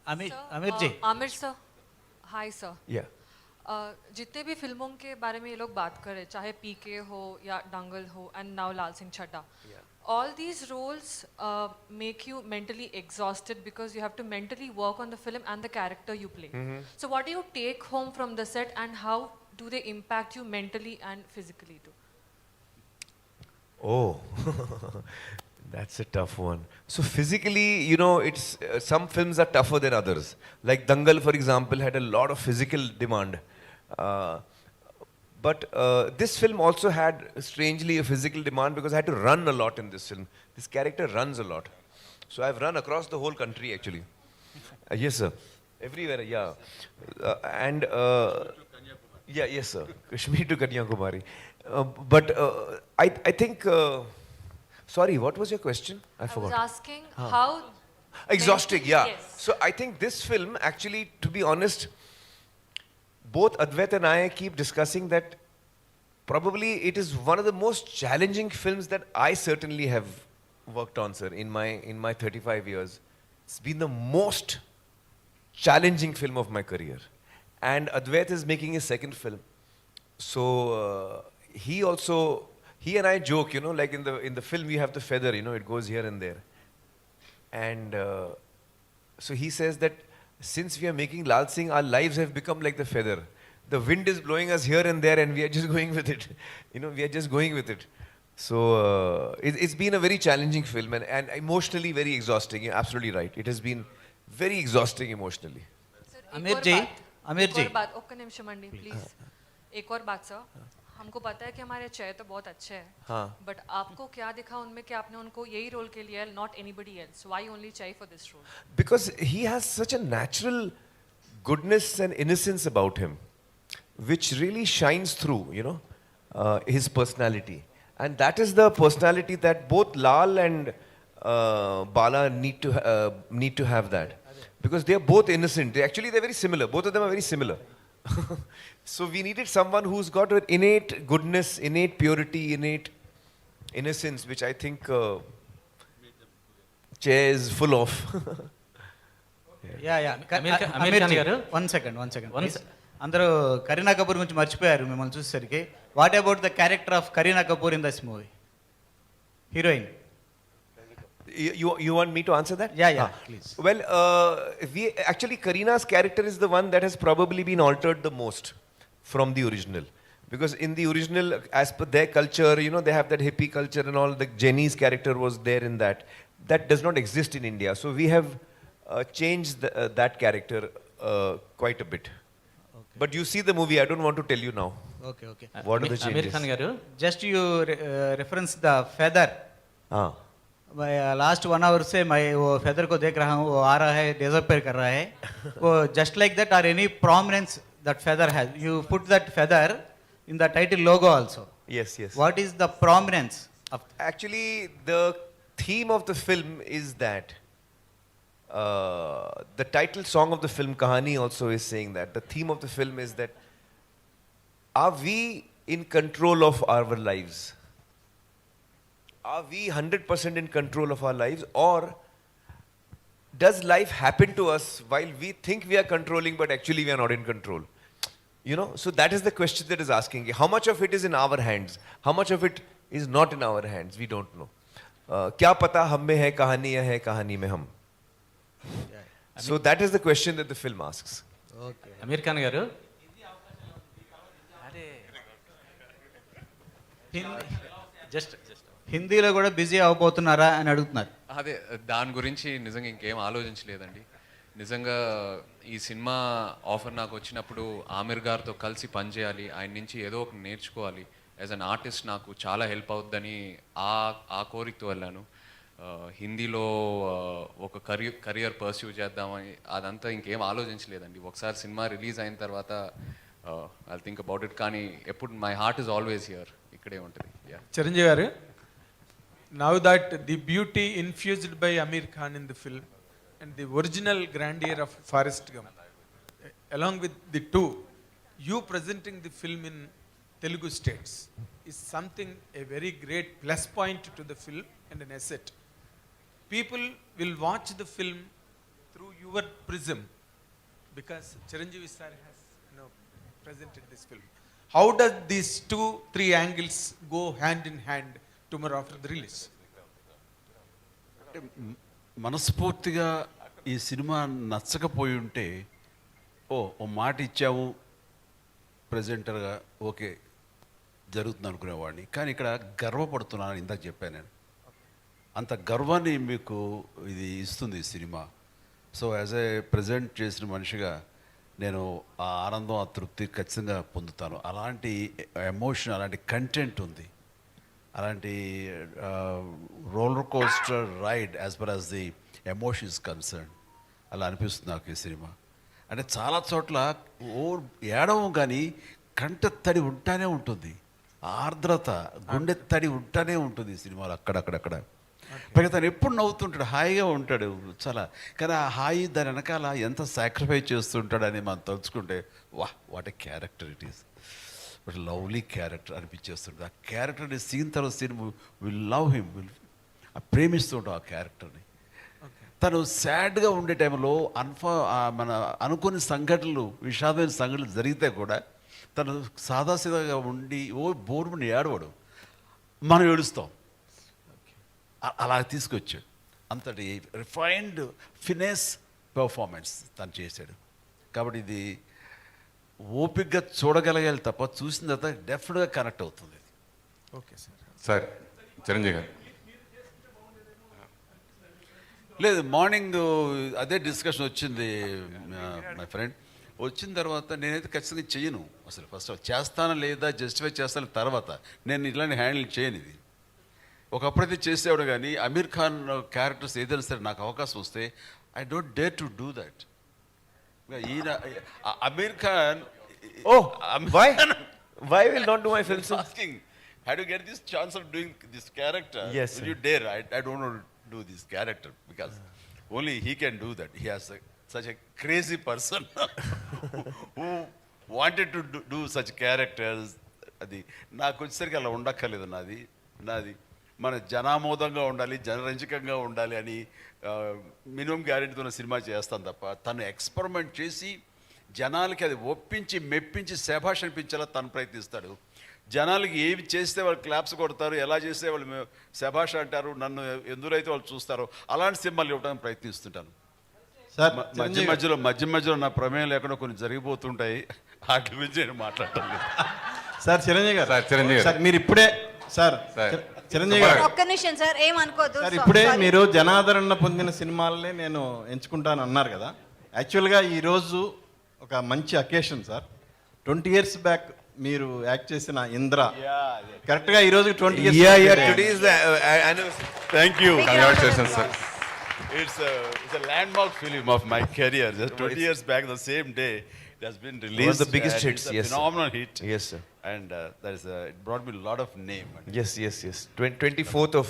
Aamir ji. Aamir sir, hi sir. Yeah. जितने भी फिल्मों के बारे में ये लोग बात करें, चाहे पीके हो या दंगल हो and now Laal Singh Chaddha, all these roles make you mentally exhausted because you have to mentally work on the film and the character you play. So what do you take home from the set and how do they impact you mentally and physically too? Oh, that's a tough one. So physically, you know, it's some films are tougher than others. Like Dangal, for example, had a lot of physical demand. Uh, but this film also had strangely a physical demand because I had to run a lot in this film. This character runs a lot. So I've run across the whole country actually. Yes, sir. Everywhere, yeah. And yeah, yes, sir. Kashmir to Kanyakumari. But I think. Sorry, what was your question? I forgot. I was asking how Exhausting, mentally- yeah. Yes. So I think this film, actually, to be honest, both Advait and I keep discussing that probably it is one of the most challenging films that I certainly have worked on, sir, in my 35 years. It's been the most challenging film of my career. And Advait is making his second film. So he and I joke, you know, like in the film you have the feather, you know, it goes here and there. And so he says that since we are making Lal Singh, our lives have become like the feather. The wind is blowing us here and there and we are just going with it. You know, we are just going with it. So it's been a very challenging film and emotionally very exhausting. You're absolutely right. It has been very exhausting emotionally. Sir, Aamir एक और जी, बात- आमिर एक जी। और बात, okay Nimish Mandi please. एक और बात sir, हमको पता है कि हमारे चेहरे तो बहुत अच्छे हैं, हाँ। बट आपको क्या दिखा उनमें कि आपने उनको यही रोल के लिए, not anybody else? Why only chai for this role? Because he has such a natural goodness and innocence about him, which really shines through, you know, his personality. And that is the personality that both Lal and Bala need to have that. Because they are both innocent. They're very similar. Both of them are very similar. So we needed someone who's got an innate goodness, innate purity, innate innocence, which I think Che is full of. Yeah Aamir Khan గారు. One second అందరూ కరీనా కపూర్ గురించి మర్చిపోయారు మిమ్మల్ని చూసేసరికి. What about the character of Kareena Kapoor in this movie, heroine? You want me to answer that? Yeah, please. Well, Karina's character is the one that has probably been altered the most from the original. Because in the original, as per their culture, you know, they have that hippie culture and all. The Jenny's character was there in that. That does not exist in India. So we have changed that character quite a bit. Okay. But you see the movie, I don't want to tell you now. Okay What are the Aamir changes? Khan గారు, just you reference the feather. हाँ. Last 1 hour से मैं वो feather को देख रहा हूँ, वो आ रहा है, डिसअपियर कर रहा है. वो just like that or any prominence that feather has, you put that feather in the title logo also. Yes. What is the prominence of? Actually, the theme of the film is that the title song of the film, Kahani, also is saying that. The theme of the film is that are we in control of our lives? Are we 100% in control of our lives, or does life happen to us while we think we are controlling but actually we are not in control? You know, so that is the question that is asking. How much of it is in our hands? How much of it is not in our hands? We don't know. क्या पता हम में है कहानी या है कहानी में हम? So that is the question that the film asks. Okay. Aamir Khan గారు, జస్ట్ హిందీలో కూడా బిజీ అవబోతున్నారా అని అడుగుతున్నారు. అదే దాని గురించి నిజంగా ఇంకేం ఆలోచించలేదండి. నిజంగా ఈ సినిమా ఆఫర్ నాకు వచ్చినప్పుడు ఆమిర్ గారితో కలిసి పనిచేయాలి, ఆయన నుంచి ఏదో ఒకటి నేర్చుకోవాలి, యాజ్ అన్ ఆర్టిస్ట్ నాకు చాలా హెల్ప్ అవుద్దని ఆ కోరికతో వెళ్ళాను. హిందీలో ఒక కెరియర్ పర్స్యూ చేద్దామని అదంతా ఇంకేం ఆలోచించలేదండి. ఒకసారి సినిమా రిలీజ్ అయిన తర్వాత ఐ థింక్ అబౌట్ ఇట్. కానీ ఎప్పుడు my heart is always here, ఇక్కడే ఉంటుంది. Chiranjeevi garu, now that the beauty infused by Aamir Khan in the film and the original grandeur of Forrest Gump, along with the two, you presenting the film in Telugu states is something, a very great plus point to the film and an asset. People will watch the film through your prism, because Chiranjeevi sir has, presented this film. How does these 2-3 angles go hand in hand tomorrow after the release? అంటే మనస్ఫూర్తిగా ఈ cinema నచ్చకపోయి ఉంటే ఓ మాట ఇచ్చాము ప్రజెంటర్గా okay జరుగుతుంది అనుకునేవాడిని. కానీ ఇక్కడ గర్వపడుతున్నాను, ఇందాక చెప్పాను నేను. అంత గర్వాన్ని మీకు ఇది ఇస్తుంది ఈ cinema. So as a present చేసిన మనిషిగా నేను ఆ ఆనందం, ఆ తృప్తి ఖచ్చితంగా పొందుతాను. అలాంటి ఎమోషన్, అలాంటి కంటెంట్ ఉంది, అలాంటి roller coaster ride as per as the emotion is concern. అలా అనిపిస్తుంది నాకు ఈ సినిమా. అంటే చాలా చోట్ల ఏడవం కానీ కంట తడి ఉంటానే ఉంటుంది, ఆర్ద్రత, గుండె తడి ఉంటానే ఉంటుంది ఈ సినిమాలో అక్కడక్కడక్కడ. పైగా తను ఎప్పుడు నవ్వుతుంటాడు, హాయిగా ఉంటాడు చాలా. కానీ ఆ హాయి దాని వెనకాల ఎంత సాక్రిఫైస్ చేస్తుంటాడని మనం తలుచుకుంటే what a character it is, but lovely character అనిపించేస్తుంది. ఆ క్యారెక్టర్ని సీన్ తర్వాత సీన్ విల్ లవ్ హిమ్, ప్రేమిస్తుంటాం ఆ క్యారెక్టర్ని. తను సాడ్గా ఉండే టైంలో మన అనుకోని సంఘటనలు, విషాదమైన సంఘటనలు జరిగితే కూడా తను సాదాసీదాగా ఉండి బోర్మని ఏడవడు, మనం ఏడుస్తాం. అలా తీసుకొచ్చాడు. అంతటి రిఫైన్డ్ ఫినెస్ పెర్ఫార్మెన్స్ తను చేశాడు. కాబట్టి ఇది ఓపికగా చూడగలగాలి తప్ప చూసిన తర్వాత డెఫినెట్గా కనెక్ట్ అవుతుంది. Okay sir. సార్ చిరంజీవి గారు లేదు, మార్నింగ్ అదే డిస్కషన్ వచ్చింది మై ఫ్రెండ్. వచ్చిన తర్వాత నేనైతే ఖచ్చితంగా చెయ్యను అసలు. ఫస్ట్ చేస్తానా లేదా జస్టిఫై చేస్తాను తర్వాత. నేను ఇట్లాంటి హ్యాండిల్ చేయను. ఇది ఒకప్పుడైతే చేసేవాడు, కానీ అమీర్ ఖాన్ క్యారెక్టర్స్ ఏదైనా సరే నాకు అవకాశం వస్తే I don't dare to do that. ఈయన Aamir Khan why will not do my films? asking, how do you get this chance of doing this character? Yes, Will sir. you dare? I don't want to do this character because only he can do that. He has such a crazy person who wanted to do such characters. అది నాకు వచ్చేసరికి అలా ఉండక్కర్లేదు. నాది మన జనామోదంగా ఉండాలి, జనరంజకంగా ఉండాలి అని minimum గ్యారెంటీతో cinema చేస్తాను తప్ప, తను ఎక్స్పెరిమెంట్ చేసి జనాలకి అది ఒప్పించి మెప్పించి శభాష్ అనిపించేలా తను ప్రయత్నిస్తాడు. జనాలకి ఏవి చేస్తే వాళ్ళు క్లాప్స్ కొడతారు, ఎలా చేస్తే వాళ్ళు శభాష్ అంటారు, నన్ను ఎందురైతే వాళ్ళు చూస్తారో అలాంటి సినిమాలు ఇవ్వడానికి ప్రయత్నిస్తుంటాను. సార్ మధ్య మధ్యలో నా ప్రమేయం లేకుండా కొన్ని జరిగిపోతుంటాయి, వాటి గురించి నేను మాట్లాడటం లేదు. సార్ చిరంజీవి గారు, సార్ చిరంజీవి గారు. సార్ మీరు ఇప్పుడే సార్ సార్. చిరంజీవి గారు ఒక్క నిమిషం సార్, ఏమనుకోవద్దు సార్, ఇప్పుడే మీరు జనాదరణ పొందిన సినిమాలనే నేను ఎంచుకుంటాను అన్నారు కదా. యాక్చువల్గా ఈరోజు ఒక మంచి అకేషన్ సార్. 20 years బ్యాక్ మీరు యాక్ట్ చేసిన ఇంద్ర కరెక్ట్గా ఈరోజు 20 years. Today is the anniversary. Thank you. Congratulations sir. It's a landmark film of my career. Just 20 years back, the same day, it has been released. One of the biggest and hits, it's a yes, sir. phenomenal hit. Yes, sir. And it brought me a lot of name. Yes. 24th of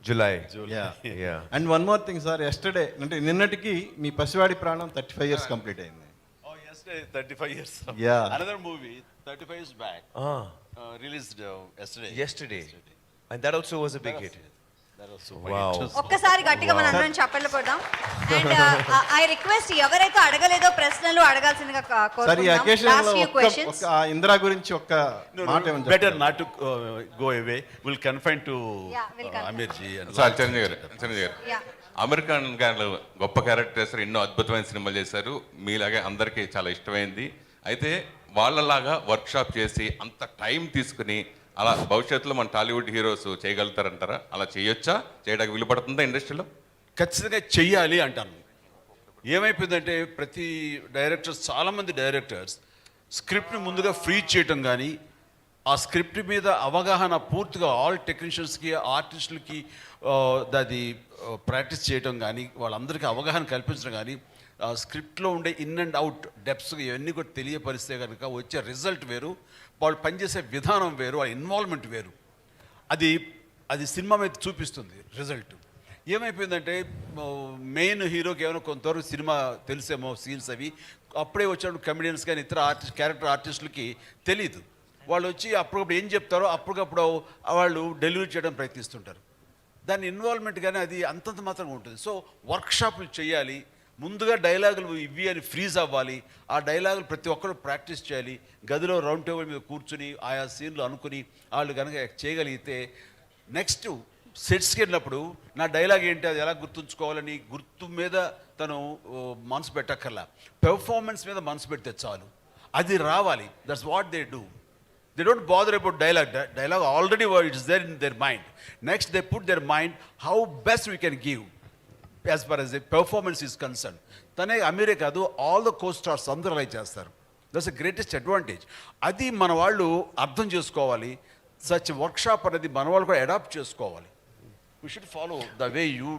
July. Yeah. And one more thing sir, yesterday అంటే నిన్నటికి మీ పసివాడి ప్రాణం 35 years complete అయింది. Oh, yesterday, 35 years. Yeah. Another movie, 35 years back, released yesterday. Yesterday. And that also was a big hit. That was so Wow. ఒక్కసారి గట్టిగా మన అందరం చప్పట్లు కొడదాం. అండ్ ఐ రిక్వెస్ట్ ఎవరైతే అడగలేదో ప్రశ్నలు అడగాల్సిందిగా సార్ ఈ కోరుకుంటున్నాం. అకేషన్ లాస్ట్ లో ఫ్యూ క్వశ్చన్స్. ఒక ఇందిరా గురించి ఒక్క మాట ఏమని Better చెప్తారు? not to go away. We'll confine to Yeah, we'll confine. Aamir ji. And sir Chiranjeevi గారు Yeah. అమీర్ ఖాన్ గారు గొప్ప క్యారెక్టర్ చేశారు, ఎన్నో అద్భుతమైన సినిమాలు చేశారు, మీలాగే అందరికీ చాలా ఇష్టమైంది. అయితే వాళ్ళలాగా వర్క్షాప్ చేసి అంత టైం తీసుకుని అలా భవిష్యత్తులో మన టాలీవుడ్ హీరోస్ చేయగలుగుతారంటారా? అలా చేయొచ్చా? చేయడానికి వీలు పడుతుందా ఇండస్ట్రీలో? ఖచ్చితంగా చెయ్యాలి అంటాను. ఏమైపోయిందంటే ప్రతి చాలామంది డైరెక్టర్స్ స్క్రిప్ట్ని ముందుగా ఫ్రీ చేయటం కానీ, ఆ స్క్రిప్ట్ మీద అవగాహన పూర్తిగా ఆల్ టెక్నీషియన్స్కి, ఆర్టిస్టులకి అది ప్రాక్టీస్ చేయటం కానీ, వాళ్ళందరికీ అవగాహన కల్పించడం కానీ, ఆ స్క్రిప్ట్లో ఉండే ఇన్ అండ్ అవుట్ డెప్స్ ఇవన్నీ కూడా తెలియపరిస్తే కనుక వచ్చే రిజల్ట్ వేరు, వాళ్ళు పనిచేసే విధానం వేరు, వాళ్ళ ఇన్వాల్వ్మెంట్ వేరు. అది సినిమా మీద చూపిస్తుంది రిజల్ట్. ఏమైపోయిందంటే మెయిన్ హీరోకి ఏమైనా కొంతవరకు సినిమా తెలిసేమో సీన్స్ అవి, అప్పుడే వచ్చినప్పుడు కమెడియన్స్ కానీ ఇతర క్యారెక్టర్ ఆర్టిస్టులకి తెలీదు. వాళ్ళు వచ్చి అప్పటికప్పుడు ఏం చెప్తారో అప్పటికప్పుడు వాళ్ళు డెలివరీ చేయడం ప్రయత్నిస్తుంటారు. దాని ఇన్వాల్వ్మెంట్ కానీ అది అంతంత మాత్రంగా ఉంటుంది. సో వర్క్షాపులు చేయాలి, ముందుగా డైలాగులు ఇవి అని ఫ్రీజ్ అవ్వాలి. ఆ డైలాగులు ప్రతి ఒక్కరు ప్రాక్టీస్ చేయాలి. గదిలో రౌండ్ టేబుల్ మీద కూర్చుని ఆయా సీన్లు అనుకుని వాళ్ళు కనుక చేయగలిగితే నెక్స్ట్ సెట్స్కి వెళ్ళినప్పుడు నా డైలాగ్ ఏంటి, అది ఎలా గుర్తుంచుకోవాలని గుర్తు మీద తను మనసు పెట్టక్కర్లా, పెర్ఫార్మెన్స్ మీద మనసు పెడితే చాలు, అది రావాలి. That's what they do. They don't bother about dialogue. Dialogue already is there in their mind. Next, they put their mind how best we can give as far as the performance is concerned. తనే అమీరే కాదు, all the co stars అందరూ అలా చేస్తారు. That's the greatest advantage. అది మన వాళ్ళు అర్థం చేసుకోవాలి. సచ్ వర్క్షాప్ అనేది మన వాళ్ళు కూడా అడాప్ట్ చేసుకోవాలి. We should follow the way you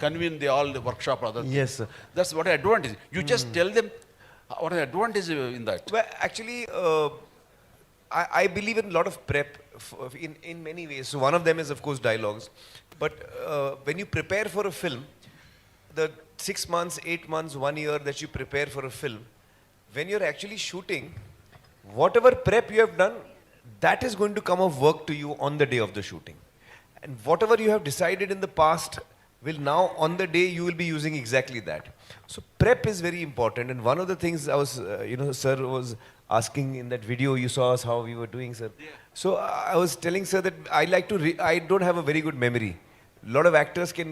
convene all the workshop. Yes, sir. That's what advantage. You just tell them what the advantage in that. Well, actually, I believe in a lot of prep in many ways. So one of them is, of course, dialogues. But when you prepare for a film, the 6 months, 8 months, 1 year that you prepare for a film, when you're actually shooting, whatever prep you have done, that is going to come of work to you on the day of the shooting. And whatever you have decided in the past will now, on the day, you will be using exactly that. So prep is very important. And one of the things I was, sir was asking in that video, you saw us how we were doing, sir. Yeah. So I was telling sir that I like to, I don't have a very good memory. A lot of actors can,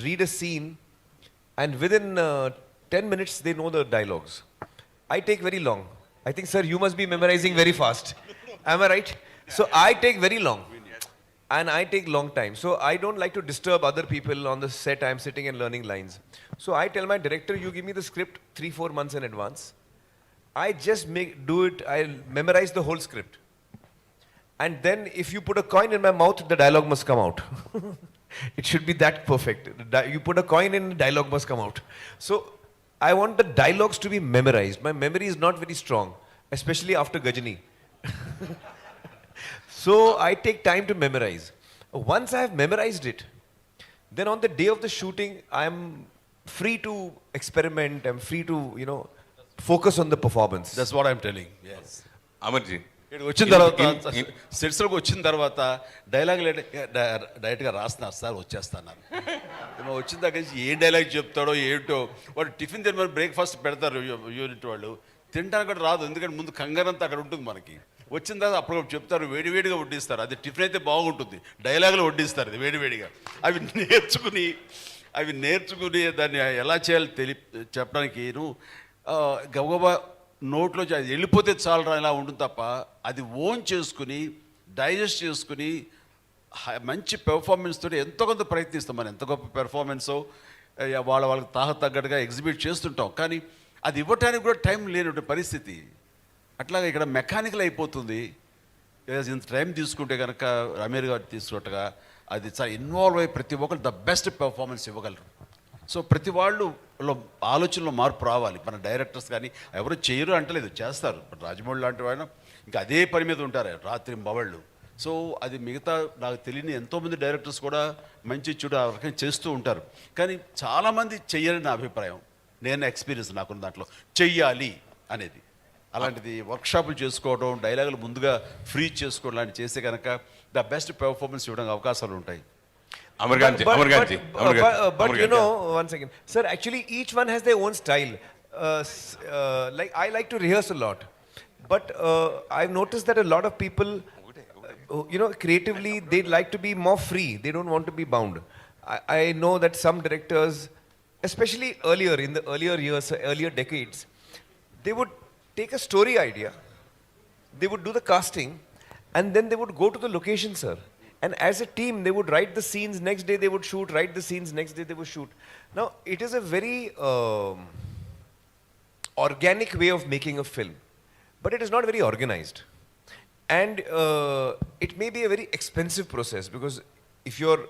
read a scene and within 10 minutes they know the dialogues. I take very long. I think, sir, you must be memorizing very fast. Am I right? So I take very long. And I take long time. So I don't like to disturb other people on the set. I'm sitting and learning lines. So I tell my director, you give me the script 3-4 months in advance. I just do it, I'll memorize the whole script. And then if you put a coin in my mouth, the dialogue must come out. It should be that perfect. You put a coin in, dialogue must come out. So I want the dialogues to be memorized. My memory is not very strong, especially after Gajani. So I take time to memorize. Once I have memorized it, then on the day of the shooting, I'm free to experiment. I'm free to, focus on the performance. That's what I'm telling. Yes. అమర్జీ, ఇక్కడ వచ్చిన తర్వాత సెట్స్లోకి వచ్చిన తర్వాత dialogue డైరెక్ట్గా రాస్తున్నారు sir, వచ్చేస్తాను. వచ్చిన దగ్గర నుంచి ఏ డైలాగ్ చెప్తాడో ఏంటో, వాడు టిఫిన్ తిని బ్రేక్ఫాస్ట్ పెడతారు యూనిట్ వాళ్ళు, తినడానికి కూడా రాదు, ఎందుకంటే ముందు కంగారంతా అక్కడ ఉంటుంది మనకి. వచ్చిన తర్వాత అప్పుడు చెప్తారు, వేడివేడిగా వడ్డిస్తారు. అది టిఫిన్ అయితే బాగుంటుంది, డైలాగులు వడ్డిస్తారు అది వేడివేడిగా. అవి నేర్చుకుని దాన్ని ఎలా చేయాలో చెప్పడానికి గబగబా నోట్లో అది వెళ్ళిపోతే చాలరా ఇలా ఉంటుంది తప్ప, అది ఓన్ చేసుకుని డైజెస్ట్ చేసుకుని మంచి పెర్ఫార్మెన్స్ తోటి ఎంతో కొంత ప్రయత్నిస్తాం. మనం ఎంత గొప్ప పెర్ఫార్మెన్సో వాళ్ళకి తగ్గట్టుగా ఎగ్జిబిట్ చేస్తుంటాం, కానీ అది ఇవ్వటానికి కూడా టైం లేనటువంటి పరిస్థితి. అట్లాగే ఇక్కడ మెకానికల్ అయిపోతుంది. ఇంత టైం తీసుకుంటే కనుక అమీర్ గారు తీసుకున్నట్టుగా అది చాలా ఇన్వాల్వ్ అయ్యి ప్రతి ఒక్కరు ద బెస్ట్ పెర్ఫార్మెన్స్ ఇవ్వగలరు. సో ప్రతి వాళ్ళు ఆలోచనలో మార్పు రావాలి. మన డైరెక్టర్స్ కానీ ఎవరు చేయరు అంటలేదు, చేస్తారు. ఇప్పుడు రాజమౌళి లాంటి వాళ్ళు ఇంకా అదే పని మీద ఉంటారు రాత్రి బవళ్ళు. సో అది మిగతా నాకు తెలియని ఎంతోమంది డైరెక్టర్స్ కూడా మంచి చూడ ఆ రకంగా చేస్తూ ఉంటారు, కానీ చాలామంది చెయ్యని నా అభిప్రాయం. నేను ఎక్స్పీరియన్స్ నాకున్న దాంట్లో చెయ్యాలి అనేది. అలాంటిది వర్క్షాపులు చేసుకోవడం, డైలాగులు ముందుగా ఫ్రీ చేసుకోవడం లాంటివి చేస్తే కనుక ద బెస్ట్ పెర్ఫార్మెన్స్ ఇవ్వడానికి అవకాశాలు ఉంటాయి. But one second. Sir, actually each one has their own style. Like I like to rehearse a lot. But I've noticed that a lot of people, creatively, they like to be more free. They don't want to be bound. I know that some directors, especially earlier, in the earlier years, earlier decades, they would take a story idea, they would do the casting, and then they would go to the location, sir. And as a team, they would write the scenes, next day they would shoot, write the scenes, next day they would shoot. Now, it is a very organic way of making a film, but it is not very organized. And it may be a very expensive process, because if you're,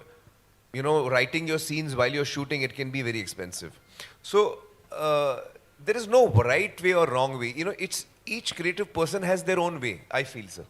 writing your scenes while you're shooting, it can be very expensive. So, there is no right way or wrong way. It's each creative person has their own way, I feel, sir.